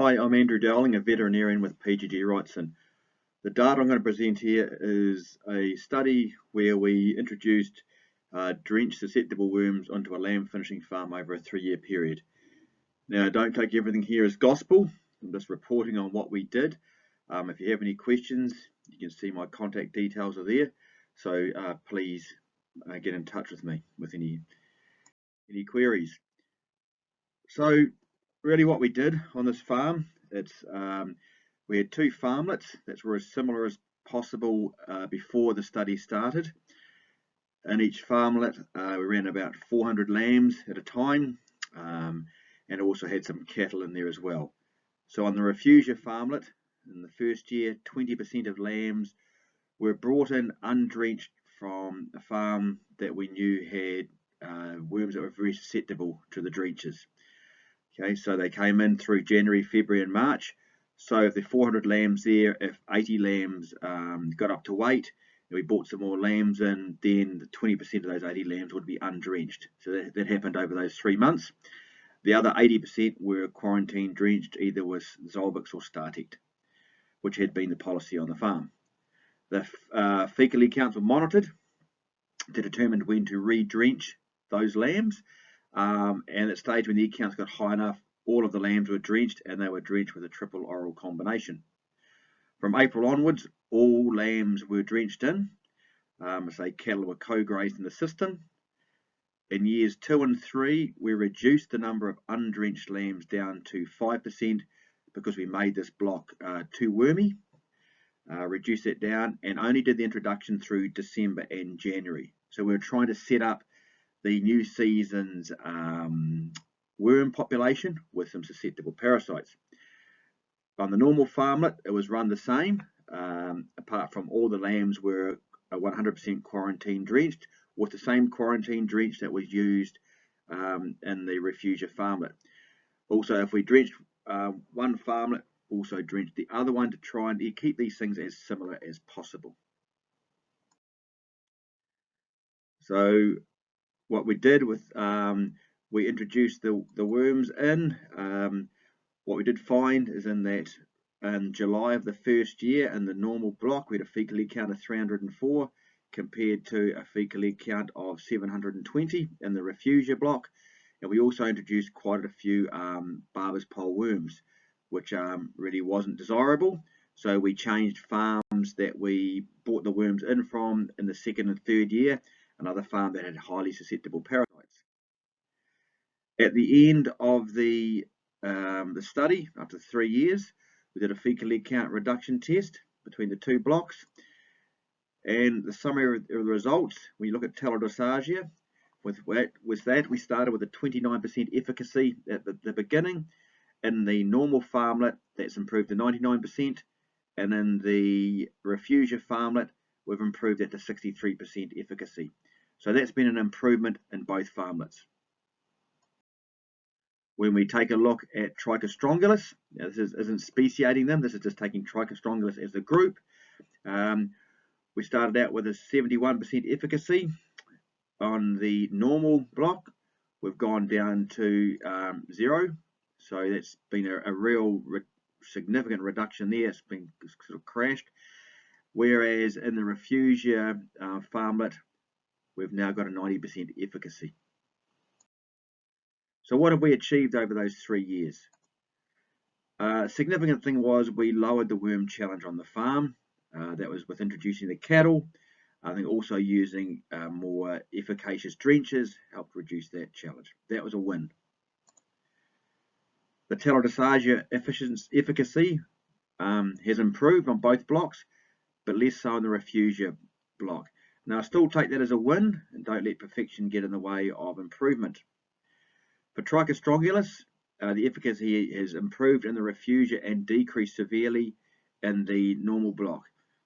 Hi, I'm Andrew Dowling, a veterinarian with PGG Wrightson. The data I'm going to present here is a study where we introduced drench susceptible worms onto a lamb finishing farm over a 3-year period. Now, don't take everything here as gospel. I'm just reporting on what we did. If you have any questions, you can see my contact details are there. So please get in touch with me with any queries. So really what we did on this farm, we had 2 farmlets that were as similar as possible before the study started. In each farmlet we ran about 400 lambs at a time, and also had some cattle in there as well. So on the refugia farmlet, in the first year, 20% of lambs were brought in undrenched from a farm that we knew had worms that were very susceptible to the drenches. Okay, so they came in through January, February and March. So if there are 400 lambs there, if 80 lambs got up to weight, and we bought some more lambs in, then 20% of those 80 lambs would be undrenched. So that happened over those 3 months. The other 80% were quarantine drenched, either with Zolbix or Startect, which had been the policy on the farm. The fecal counts were monitored to determine when to re-drench those lambs. And at the stage when the egg counts got high enough, all of the lambs were drenched, and they were drenched with a triple oral combination. From April onwards, all lambs were drenched in. Say cattle were co-grazed in the system. In years 2 and 3, we reduced the number of undrenched lambs down to 5% because we made this block too wormy. Reduced it down and only did the introduction through December and January. So we were trying to set up the new season's worm population with some susceptible parasites. On the normal farmlet, it was run the same, apart from all the lambs were 100% quarantine drenched with the same quarantine drench that was used in the refugia farmlet. Also, if we drenched one farmlet, also drenched the other one to try and keep these things as similar as possible. So what we did with, we introduced the worms in. What we did find is in July of the first year in the normal block, we had a fecal egg count of 304 compared to a fecal egg count of 720 in the refugia block. And we also introduced quite a few barber's pole worms, which really wasn't desirable. So we changed farms that we bought the worms in from in the 2nd and 3rd year, another farm that had highly susceptible parasites. At the end of the study, after 3 years, we did a fecal egg count reduction test between the 2 blocks. And the summary of the results, when you look at telodosargia, with that we started with a 29% efficacy at the beginning. In the normal farmlet, that's improved to 99%, and in the refugia farmlet, we've improved that to 63% efficacy. So that's been an improvement in both farmlets. When we take a look at Trichostrongylus, now this isn't speciating them, this is just taking Trichostrongylus as a group. We started out with a 71% efficacy on the normal block. We've gone down to 0. So that's been a real significant reduction there. It's been sort of crashed. Whereas in the refugia farmlet, we've now got a 90% efficacy. So what have we achieved over those 3 years? Significant thing was we lowered the worm challenge on the farm. That was with introducing the cattle. I think also using more efficacious drenches helped reduce that challenge. That was a win. The telodosargia efficacy has improved on both blocks, but less so in the refugia block. Now I still take that as a win, and don't let perfection get in the way of improvement. For Trichostrongylus, the efficacy has improved in the refugia and decreased severely in the normal block.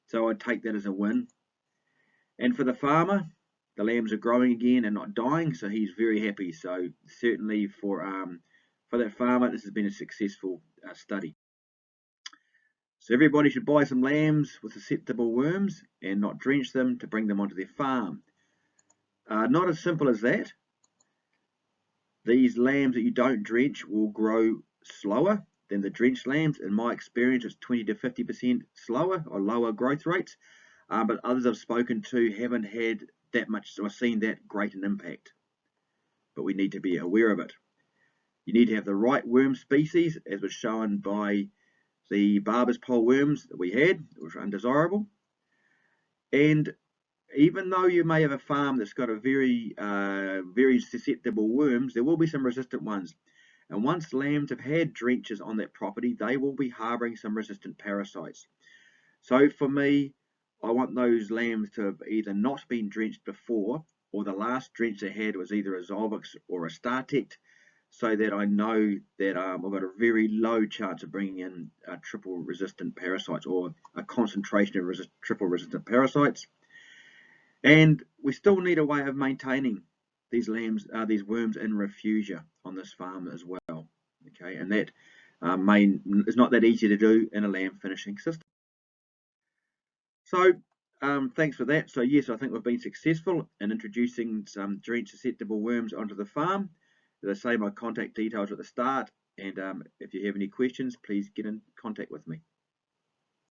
So I'd take that as a win. And for the farmer, the lambs are growing again and not dying, so he's very happy. So certainly for that farmer, this has been a successful study. So everybody should buy some lambs with susceptible worms and not drench them to bring them onto their farm. Not as simple as that. These lambs that you don't drench will grow slower than the drenched lambs. In my experience, it's 20 to 50% slower or lower growth rates, but others I've spoken to haven't had that much or seen that great an impact. But we need to be aware of it. You need to have the right worm species, as was shown by the barber's pole worms that we had, which were undesirable. And even though you may have a farm that's got a very susceptible worms, there will be some resistant ones. And once lambs have had drenches on that property, they will be harbouring some resistant parasites. So for me, I want those lambs to have either not been drenched before, or the last drench they had was either a Zolvix or a StarTect, so that I know that I've got a very low chance of bringing in triple resistant parasites, or a concentration of triple resistant parasites. And we still need a way of maintaining these these worms in refugia on this farm as well. Okay, and that is not that easy to do in a lamb finishing system. So thanks for that. So yes, I think we've been successful in introducing some drench susceptible worms onto the farm. As I say, my contact details at the start, and if you have any questions, please get in contact with me.